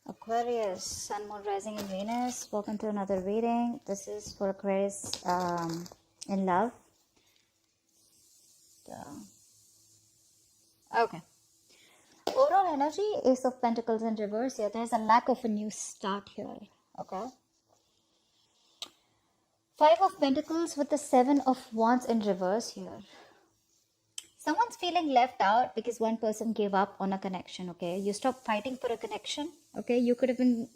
Aquarius, Sun, Moon, Rising, and Venus. Welcome to another reading. This is for Aquarius in love. Okay. Overall energy, Ace of Pentacles in reverse here. There's a lack of a new start here. Okay. Five of Pentacles with the Seven of Wands in reverse here. Someone's feeling left out because one person gave up on a connection, okay? You stop fighting for a connection, okay? You could have been,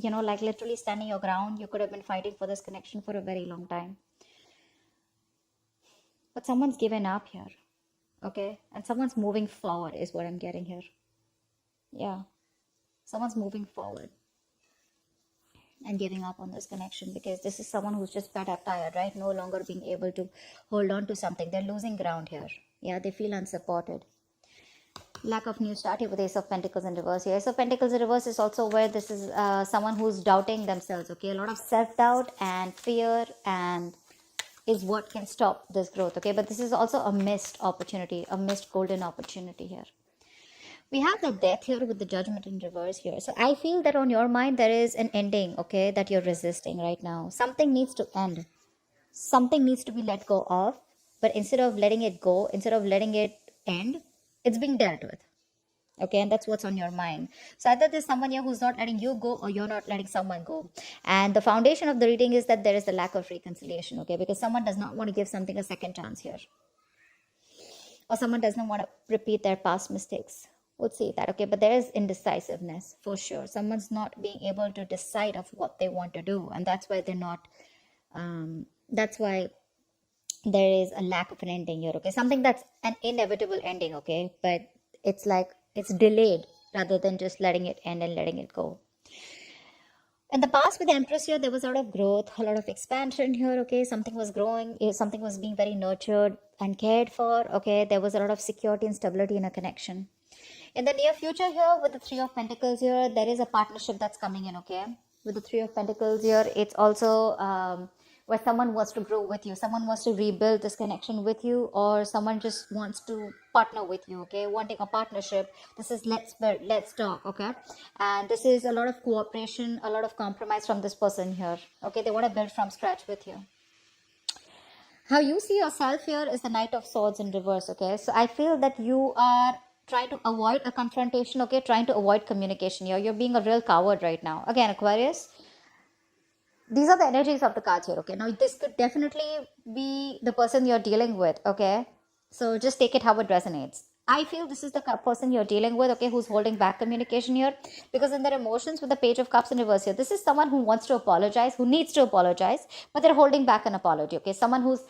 like literally standing your ground. You could have been fighting for this connection for a very long time. But someone's given up here, okay? And someone's moving forward is what I'm getting here. Yeah. Someone's moving forward and giving up on this connection because this is someone who's just fed up, tired, right? No longer being able to hold on to something. They're losing ground here. Yeah, they feel unsupported. Lack of new start here with Ace of Pentacles in reverse here. Ace of Pentacles in reverse is also where this is someone who's doubting themselves, okay? A lot of self-doubt and fear and is what can stop this growth, okay? But this is also a missed opportunity, a missed golden opportunity here. We have the Death here with the Judgment in reverse here. So I feel that on your mind there is an ending, okay, that you're resisting right now. Something needs to end. Something needs to be let go of. But instead of letting it go, instead of letting it end, it's being dealt with. Okay, and that's what's on your mind. So either there's someone here who's not letting you go or you're not letting someone go. And the foundation of the reading is that there is a lack of reconciliation, okay, because someone does not want to give something a second chance here. Or someone does not want to repeat their past mistakes. We'll see that, okay, but there is indecisiveness for sure. Someone's not being able to decide of what they want to do, and that's why they're not, that's why there is a lack of an ending here, okay? Something that's an inevitable ending, okay, but it's like it's delayed rather than just letting it end and letting it go. In the past with the Empress here, there was a lot of growth, a lot of expansion here, okay? Something was growing, something was being very nurtured and cared for, okay? There was a lot of security and stability in a connection. In the near future here, with the Three of Pentacles here, there is a partnership that's coming in, okay? With the Three of Pentacles here, it's also where someone wants to grow with you. Someone wants to rebuild this connection with you, or someone just wants to partner with you, okay? Wanting a partnership. This is let's build, let's talk, okay? And this is a lot of cooperation, a lot of compromise from this person here, okay? They want to build from scratch with you. How you see yourself here is the Knight of Swords in reverse, okay? So I feel that you are trying to avoid a confrontation, okay? Trying to avoid communication here. You're being a real coward right now. Again, Aquarius, these are the energies of the cards here, okay? Now, this could definitely be the person you're dealing with, okay? So just take it how it resonates. I feel this is the person you're dealing with, okay, who's holding back communication here. Because in their emotions with the Page of Cups in reverse here, this is someone who wants to apologize, who needs to apologize, but they're holding back an apology, okay? Someone who's...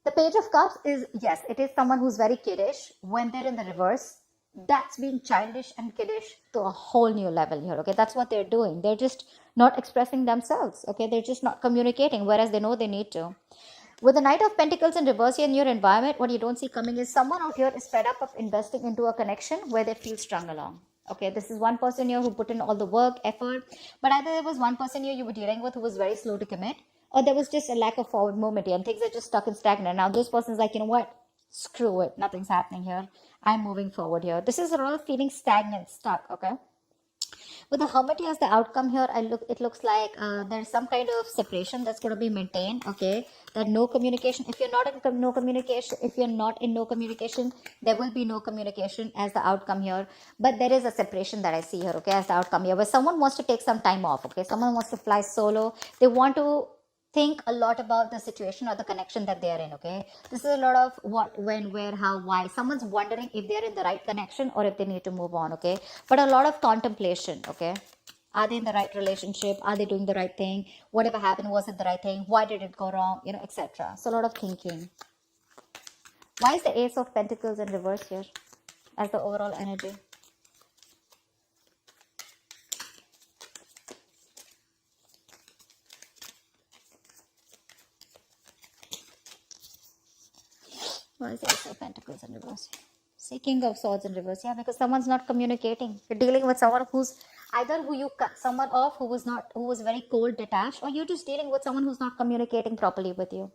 The Page of Cups is, yes, it is someone who's very kiddish. When they're in the reverse, that's being childish and kiddish to a whole new level here, okay? That's what they're doing. They're just not expressing themselves, okay? They're just not communicating, whereas they know they need to. With the Knight of Pentacles in reverse here in your environment, what you don't see coming is someone out here is fed up of investing into a connection where they feel strung along. Okay, this is one person here who put in all the work, effort, but either there was one person here you were dealing with who was very slow to commit, or there was just a lack of forward movement here and things are just stuck and stagnant. Now this person's like, you know what? Screw it. Nothing's happening here. I'm moving forward here. This is a lot of feeling stagnant, stuck, okay? With the Hermit as the outcome here, it looks like there's some kind of separation that's going to be maintained, okay? That no communication. If you're not in no communication, there will be no communication as the outcome here. But there is a separation that I see here, okay, as the outcome here, where someone wants to take some time off, okay? Someone wants to fly solo. They want to think a lot about the situation or the connection that they are in, okay? This is a lot of what, when, where, how, why. Someone's wondering if they're in the right connection or if they need to move on, okay? But a lot of contemplation, okay? Are they in the right relationship? Are they doing the right thing? Whatever happened, was it the right thing? Why did it go wrong? You know, etc. So a lot of thinking. Why is the Ace of Pentacles in reverse here as the overall energy? Why is the Ace of Pentacles in reverse? See, King of Swords in reverse. Yeah, because someone's not communicating. You're dealing with someone who's either who you cut someone off who was very cold, detached, or you're just dealing with someone who's not communicating properly with you.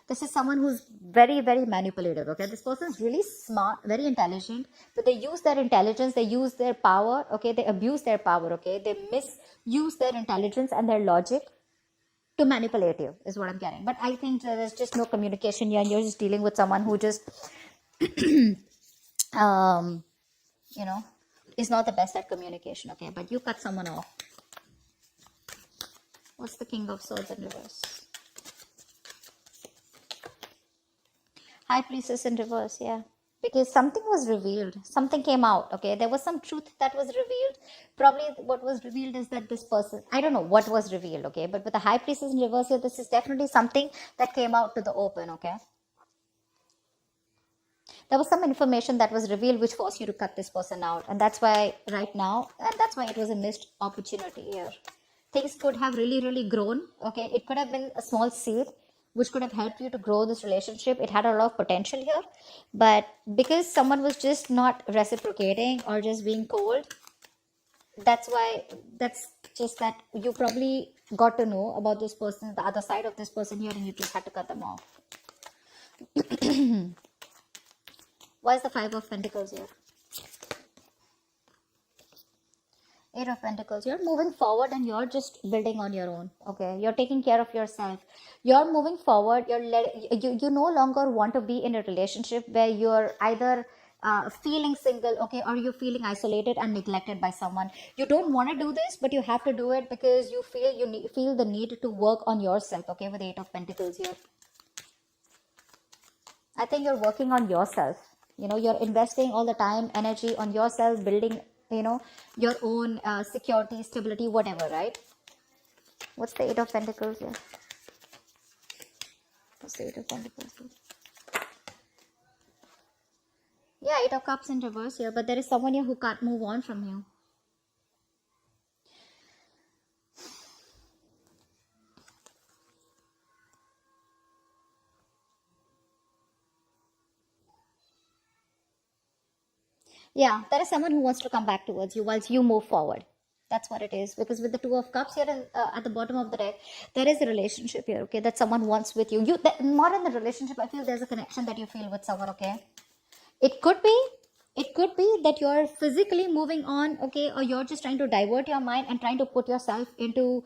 This is someone who's very, very manipulative. Okay, this person is really smart, very intelligent, but they use their intelligence, they use their power. Okay, they abuse their power. Okay, they misuse their intelligence and their logic to manipulate you, is what I'm getting. But I think there's just no communication here, and you're just dealing with someone who just, um, you know, is not the best at communication. Okay, but you cut someone off. What's the King of Swords in reverse? High Priestess in reverse, yeah. Because something was revealed. Something came out, okay? There was some truth that was revealed. Probably what was revealed is that this person, I don't know what was revealed, okay? But with the High Priestess in reverse here, this is definitely something that came out to the open, okay? There was some information that was revealed which forced you to cut this person out. And that's why right now, and that's why it was a missed opportunity here. Things could have really, really grown, okay? It could have been a small seed which could have helped you to grow this relationship. It had a lot of potential here. But because someone was just not reciprocating or just being cold, that's why, that's just that you probably got to know about this person, the other side of this person here, and you just had to cut them off. Why is the Five of Pentacles here? Eight of Pentacles. You're moving forward and you're just building on your own. Okay, you're taking care of yourself. You're moving forward. You no longer want to be in a relationship where you're either feeling single, okay, or you're feeling isolated and neglected by someone. You don't want to do this, but you have to do it because you feel the need to work on yourself. Okay, with the Eight of Pentacles here. I think you're working on yourself. You're investing all the time, energy on yourself, building, your own security, stability, whatever, right? What's the Eight of Pentacles here? What's the Eight of Pentacles here? Yeah, Eight of Cups in reverse here, but there is someone here who can't move on from you. Yeah, there is someone who wants to come back towards you whilst you move forward. That's what it is. Because with the Two of Cups here at the bottom of the deck, there is a relationship here, okay, that someone wants with you. More in the relationship, I feel there's a connection that you feel with someone, okay? It could be that you're physically moving on, okay, or you're just trying to divert your mind and trying to put yourself into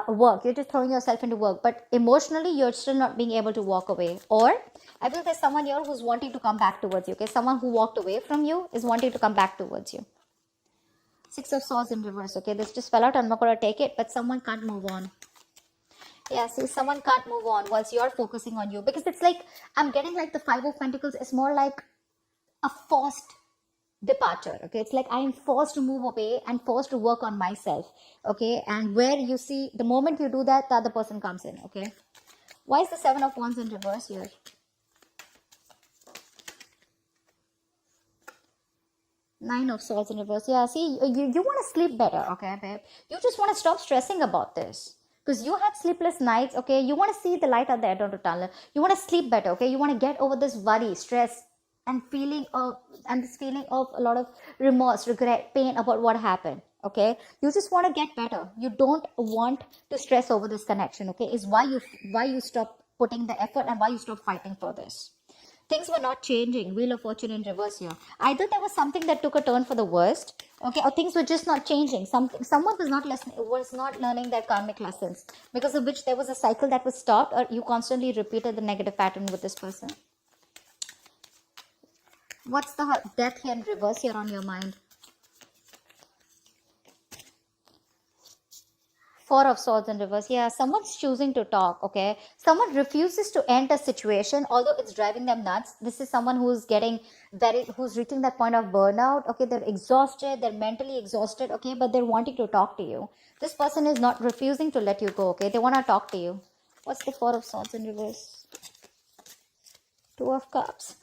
work. You're just throwing yourself into work, but emotionally you're still not being able to walk away. Or I feel there's someone here who's wanting to come back towards you, okay? Someone who walked away from you is wanting to come back towards you. Six of Swords in reverse, okay? This just fell out. I'm not going to take it, but someone can't move on. Yeah, see, someone can't move on whilst you're focusing on you. Because it's like, I'm getting like the Five of Pentacles is more like a forced departure, okay? It's like I am forced to move away and forced to work on myself, okay? And where you see, the moment you do that, the other person comes in, okay? Why is the Seven of Wands in reverse here? Nine of Swords in reverse. Yeah, see, you want to sleep better, okay, babe? You just want to stop stressing about this. Because you had sleepless nights, okay? You want to see the light at the end of the tunnel. You want to sleep better, okay? You want to get over this worry, stress, and this feeling of a lot of remorse, regret, pain about what happened, okay? You just want to get better. You don't want to stress over this connection, okay? Is why you stop putting the effort and why you stop fighting for this. Things were not changing. Wheel of Fortune in reverse here. Either there was something that took a turn for the worst, okay, or things were just not changing. Someone was not learning their karmic lessons, because of which there was a cycle that was stopped, or you constantly repeated the negative pattern with this person. What's the Death here in reverse here on your mind? Four of Swords in reverse. Yeah, someone's choosing to talk, okay? Someone refuses to end a situation, although it's driving them nuts. This is someone who's reaching that point of burnout, okay? They're exhausted, they're mentally exhausted, okay? But they're wanting to talk to you. This person is not refusing to let you go, okay? They want to talk to you. What's the Four of Swords in reverse? Two of Cups.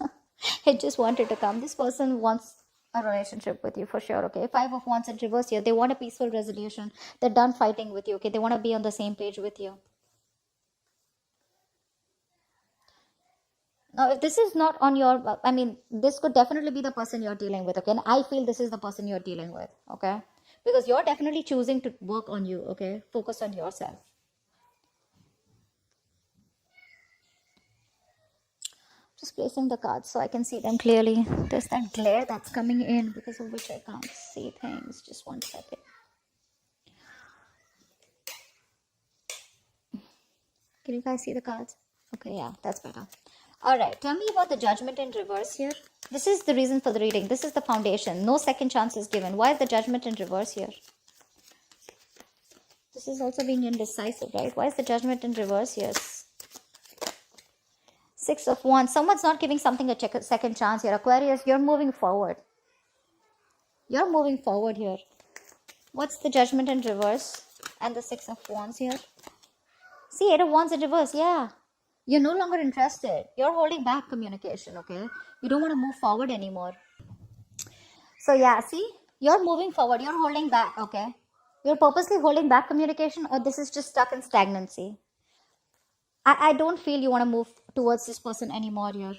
It just wanted to come. This person wants a relationship with you for sure, okay? Five of Wands in reverse here. They want a peaceful resolution. They're done fighting with you, okay? They want to be on the same page with you. Now, if this is not on your, this could definitely be the person you're dealing with, okay? And I feel this is the person you're dealing with, okay? Because you're definitely choosing to work on you, okay? Focus on yourself. Just placing the cards so I can see them clearly. There's that glare that's coming in because of which I can't see things. Just 1 second. Can you guys see the cards? Okay, yeah, that's better. All right, tell me about the Judgment in reverse here. This is the reason for the reading. This is the foundation. No second chance is given. Why is the Judgment in reverse here? This is also being indecisive, right? Why is the Judgment in reverse? Yes. 6 of Wands. Someone's not giving something a second chance here. Aquarius, you're moving forward. You're moving forward here. What's the Judgment in reverse? And the 6 of Wands here. See, 8 of Wands in reverse. Yeah. You're no longer interested. You're holding back communication, okay? You don't want to move forward anymore. So yeah, see, you're moving forward. You're holding back, okay? You're purposely holding back communication, or this is just stuck in stagnancy. I don't feel you want to move towards this person anymore here.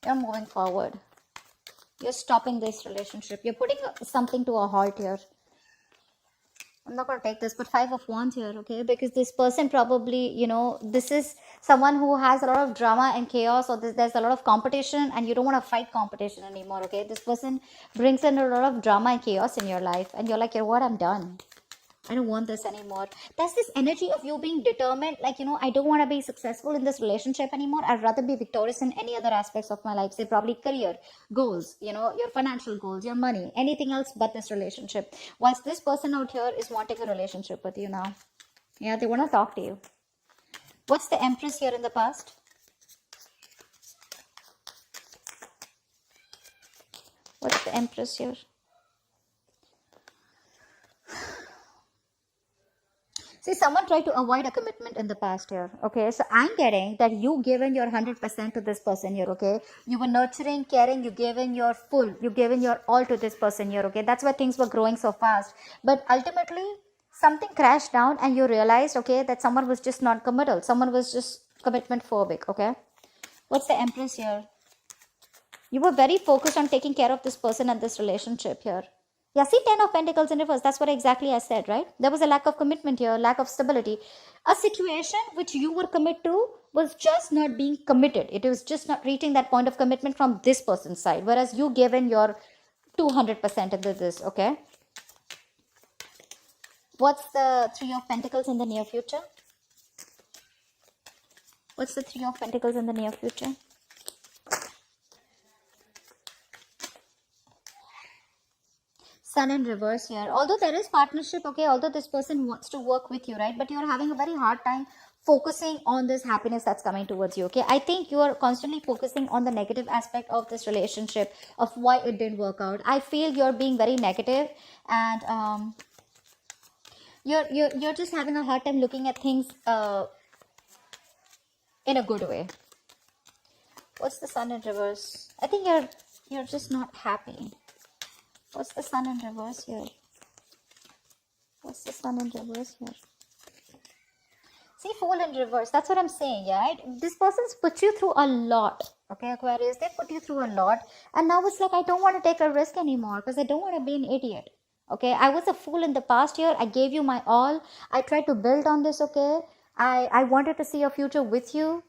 You're moving forward. You're stopping this relationship. You're putting something to a halt here. I'm not going to take this, but 5 of Wands here, okay? Because this person probably, you know, this is someone who has a lot of drama and chaos, or there's a lot of competition, and you don't want to fight competition anymore, okay? This person brings in a lot of drama and chaos in your life, and you're like, you know what, I'm done. I don't want this anymore. There's this energy of you being determined, like, you know, I don't want to be successful in this relationship anymore. I'd rather be victorious in any other aspects of my life. Say probably career, goals, you know, your financial goals, your money, anything else but this relationship. Whilst this person out here is wanting a relationship with you now. Yeah, they want to talk to you. What's the Empress here in the past? What's the Empress here? See, someone tried to avoid a commitment in the past here, okay? So I'm getting that you given your 100% to this person here, okay? You were nurturing, caring, you given your full, you given your all to this person here, okay? That's why things were growing so fast. But ultimately, something crashed down and you realized, okay, that someone was just not committal. Someone was just commitment phobic, okay? What's the Empress here? You were very focused on taking care of this person and this relationship here. Yeah, see 10 of Pentacles in reverse. That's what exactly I said, right? There was a lack of commitment here, lack of stability. A situation which you were committed to was just not being committed. It was just not reaching that point of commitment from this person's side. Whereas you gave in your 200% into this, okay? What's the 3 of Pentacles in the near future? What's the 3 of Pentacles in the near future? Sun in reverse here. Although there is partnership, okay, although this person wants to work with you, right? But you're having a very hard time focusing on this happiness that's coming towards you, okay? I think you are constantly focusing on the negative aspect of this relationship, of why it didn't work out. I feel you're being very negative, and you're just having a hard time looking at things in a good way. What's the Sun in reverse? I think you're just not happy. What's the Sun in reverse here? What's the Sun in reverse here? See, Fool in reverse. That's what I'm saying, yeah, right? This person's put you through a lot, okay, Aquarius? They put you through a lot, and now it's like, I don't want to take a risk anymore because I don't want to be an idiot, okay? I was a fool in the past year. I gave you my all. I tried to build on this, okay? I wanted to see a future with you,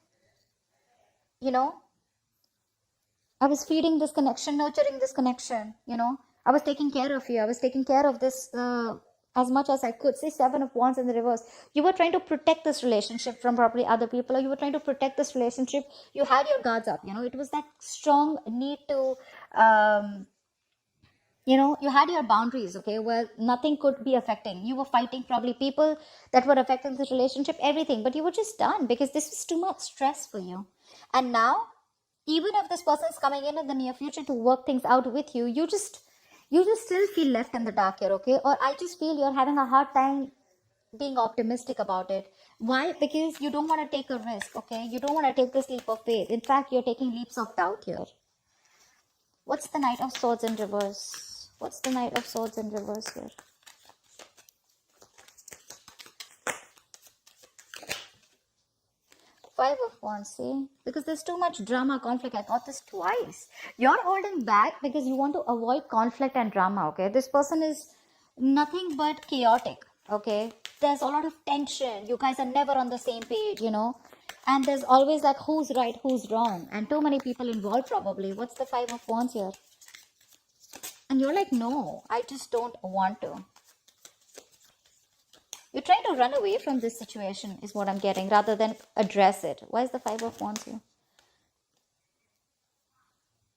you know? I was feeding this connection, nurturing this connection, you know? I was taking care of you. I was taking care of this as much as I could. Say 7 of Wands in the reverse. You were trying to protect this relationship from probably other people, or you were trying to protect this relationship. You had your guards up, you know. It was that strong need to, you know, you had your boundaries, okay, where nothing could be affecting. You were fighting probably people that were affecting this relationship, everything. But you were just done because this was too much stress for you. And now, even if this person is coming in the near future to work things out with you, you just still feel left in the dark here, okay? Or I just feel you're having a hard time being optimistic about it. Why? Because you don't want to take a risk, okay? You don't want to take this leap of faith. In fact, you're taking leaps of doubt here. What's the Knight of Swords in reverse? What's the Knight of Swords in reverse here? Five of Wands, see? Because there's too much drama, conflict. I got this twice. You're holding back because you want to avoid conflict and drama, okay? This person is nothing but chaotic, okay? There's a lot of tension. You guys are never on the same page, you know? And there's always like who's right, who's wrong, and too many people involved probably. What's the Five of Wands here? And you're like, no, I just don't want to. You're trying to run away from this situation is what I'm getting, rather than address it. Why is the Five of Wands here?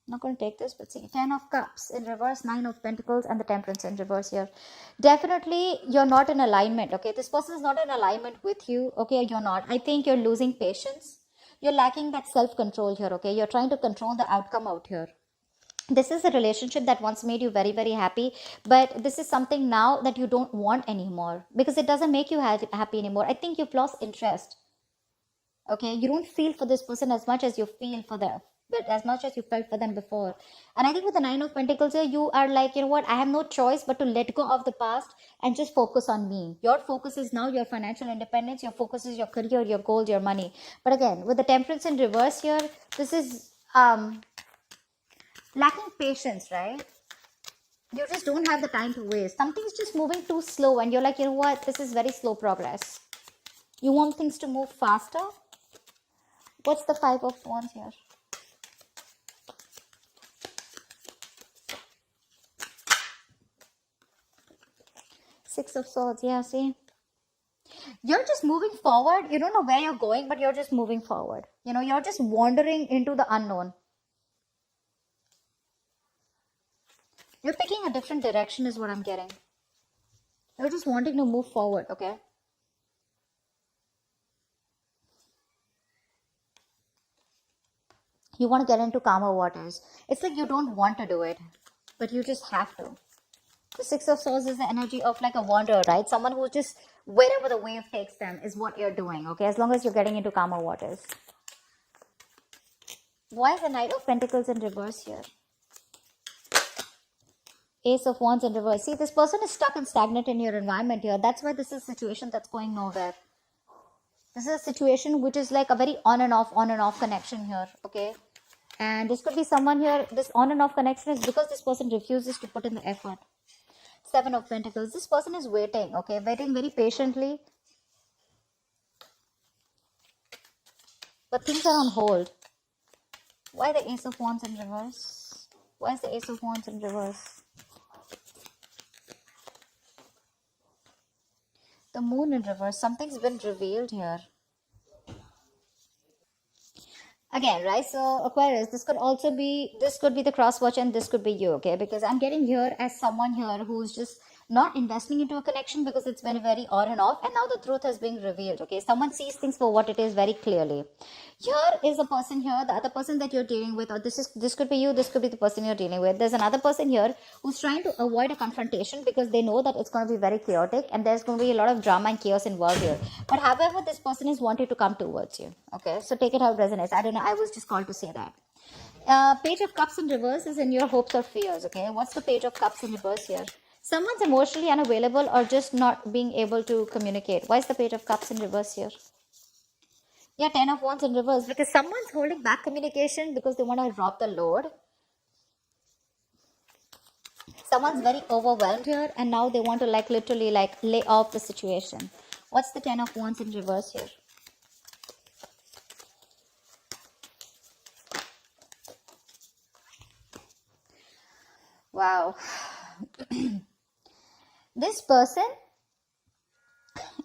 I'm not going to take this, but see, 10 of Cups in reverse, 9 of Pentacles, and the Temperance in reverse here. Definitely, you're not in alignment, okay? This person is not in alignment with you, okay? You're not. I think you're losing patience. You're lacking that self-control here, okay? You're trying to control the outcome out here. This is a relationship that once made you very, very happy, but this is something now that you don't want anymore because it doesn't make you happy anymore. I think you've lost interest, okay? You don't feel for this person as much as you feel for them, but as much as you felt for them before. And I think with the Nine of Pentacles here, you are like, you know what, I have no choice but to let go of the past and just focus on me. Your focus is now your financial independence. Your focus is your career, your goals, your money. But again, with the Temperance in reverse here, this is lacking patience, right? You just don't have the time to waste. Something's just moving too slow and you're like, you know what, this is very slow progress. You want things to move faster. What's the Five of Wands here? Six of Swords. Yeah, see, you're just moving forward. You don't know where you're going, but you're just moving forward. You know, you're just wandering into the unknown. You're picking a different direction is what I'm getting. You're just wanting to move forward, okay? You want to get into calmer waters. It's like you don't want to do it, but you just have to. The Six of Swords is the energy of like a wanderer, right? Someone who just, wherever the wave takes them is what you're doing, okay? As long as you're getting into calmer waters. Why is the Knight of Pentacles in reverse here? Ace of Wands in reverse. See, this person is stuck and stagnant in your environment here. That's why this is a situation that's going nowhere. This is a situation which is like a very on and off connection here, okay? And this could be someone here, this on and off connection is because this person refuses to put in the effort. Seven of Pentacles. This person is waiting, okay? Waiting very patiently. But things are on hold. Why the Ace of Wands in reverse? Why is the Ace of Wands in reverse? The Moon in reverse. Something's been revealed here. Again, right? So Aquarius, this could be the cross watch and this could be you, okay? Because I'm getting here as someone here who's just not investing into a connection because it's been very on and off, and now the truth has been revealed, okay? Someone sees things for what it is very clearly. Here is a person here, the other person that you're dealing with, or this could be you, this could be the person you're dealing with. There's another person here who's trying to avoid a confrontation because they know that it's going to be very chaotic and there's going to be a lot of drama and chaos involved here. But however, this person is wanting to come towards you, okay? So take it how it resonates. I don't know, I was just called to say that. Page of Cups in reverse is in your hopes or fears, okay? What's the Page of Cups in reverse here? Someone's emotionally unavailable or just not being able to communicate. Why is the Page of Cups in reverse here? Yeah, 10 of Wands in reverse because someone's holding back communication because they want to drop the load. Someone's very overwhelmed here and now they want to like literally like lay off the situation. What's the 10 of Wands in reverse here? Wow. This person,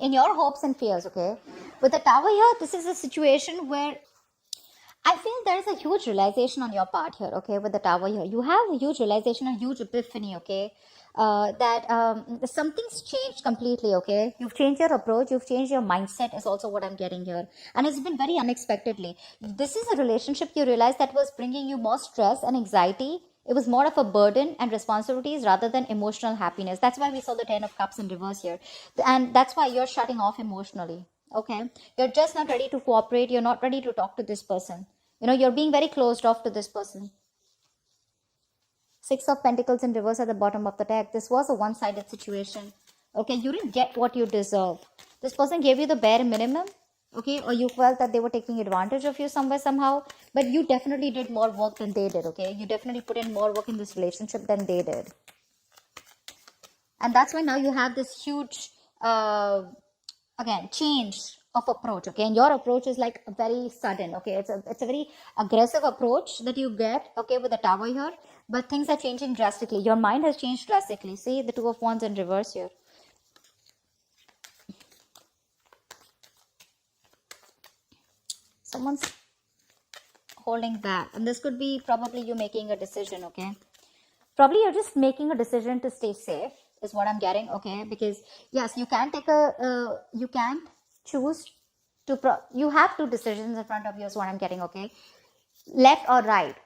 in your hopes and fears, okay? With the Tower here, this is a situation where I feel there is a huge realization on your part here, okay? With the Tower here, you have a huge realization, a huge epiphany, okay? That something's changed completely, okay? You've changed your approach, you've changed your mindset is also what I'm getting here. And it's been very unexpectedly. This is a relationship you realize that was bringing you more stress and anxiety. It was more of a burden and responsibilities rather than emotional happiness. That's why we saw the 10 of Cups in reverse here. And that's why you're shutting off emotionally, okay? You're just not ready to cooperate. You're not ready to talk to this person. You know, you're being very closed off to this person. Six of Pentacles in reverse at the bottom of the deck. This was a one-sided situation. Okay, you didn't get what you deserve. This person gave you the bare minimum. Okay, or you felt that they were taking advantage of you somewhere, somehow. But you definitely did more work than they did, okay? You definitely put in more work in this relationship than they did. And that's why now you have this huge, again, change of approach, okay? And your approach is like very sudden, okay? It's a very aggressive approach that you get, okay, with the Tower here. But things are changing drastically. Your mind has changed drastically. See the Two of Wands in reverse here. Someone's holding back, and this could be probably you making a decision, okay? Probably you're just making a decision to stay safe is what I'm getting, okay? Because yes, you can take a you can choose to you have two decisions in front of you is what I'm getting, okay? Left or right,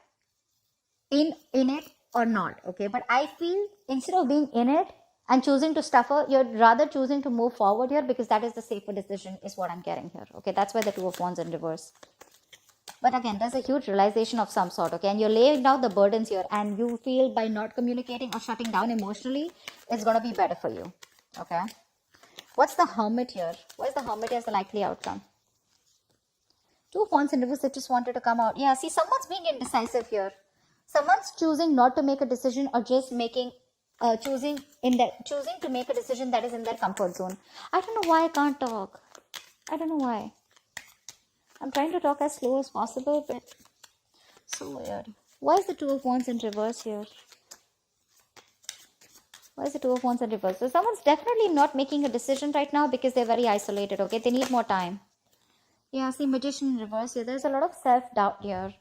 in it or not, okay? But I feel instead of being in it and choosing to suffer, you're rather choosing to move forward here, because that is the safer decision is what I'm getting here, okay? That's why the Two of Wands in reverse. But again, there's a huge realization of some sort, okay? And you're laying down the burdens here, and you feel by not communicating or shutting down emotionally, it's going to be better for you, okay? What's the Hermit here? What is the Hermit as the likely outcome? Two of Wands in reverse that just wanted to come out. Yeah, see, someone's being indecisive here. Someone's choosing not to make a decision, or just making, choosing to make a decision that is in their comfort zone. I don't know why I can't talk. I don't know why. I'm trying to talk as slow as possible, but so weird. Why is the Two of Wands in reverse here? Why is the Two of Wands in reverse? So someone's definitely not making a decision right now because they're very isolated, okay? They need more time. Yeah, see, Magician in reverse here. There's a lot of self-doubt here.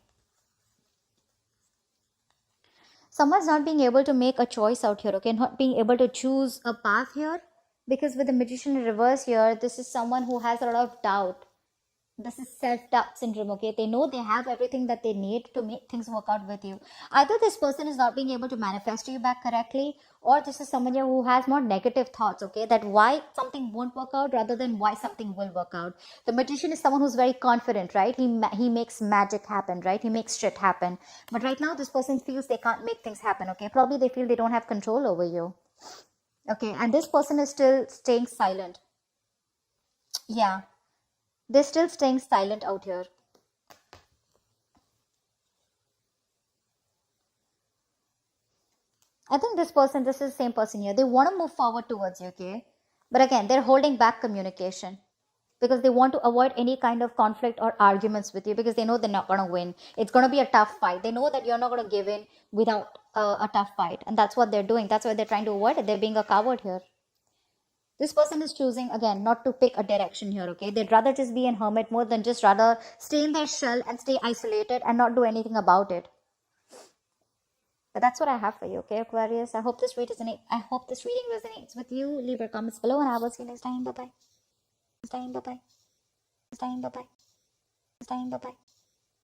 Someone's not being able to make a choice out here, okay? Not being able to choose a path here. Because with the Magician in reverse here, this is someone who has a lot of doubt. This is self-doubt syndrome, okay? They know they have everything that they need to make things work out with you. Either this person is not being able to manifest you back correctly, or this is someone here who has more negative thoughts, okay? That why something won't work out rather than why something will work out. The Magician is someone who's very confident, right? He makes magic happen, right? He makes shit happen. But right now, this person feels they can't make things happen, okay? Probably they feel they don't have control over you. Okay, and this person is still staying silent. Yeah. They're still staying silent out here. I think this is the same person here. They want to move forward towards you, okay? But again, they're holding back communication because they want to avoid any kind of conflict or arguments with you, because they know they're not going to win. It's going to be a tough fight. They know that you're not going to give in without a tough fight. And that's what they're doing. That's why they're trying to avoid it. They're being a coward here. This person is choosing, again, not to pick a direction here, okay? They'd rather just be an hermit more than just rather stay in their shell and stay isolated and not do anything about it. But that's what I have for you, okay, Aquarius? I hope this reading resonates with you. Leave your comments below, and I will see you next time. Bye-bye. Next time, bye-bye. Next time, bye-bye. Next time, bye-bye.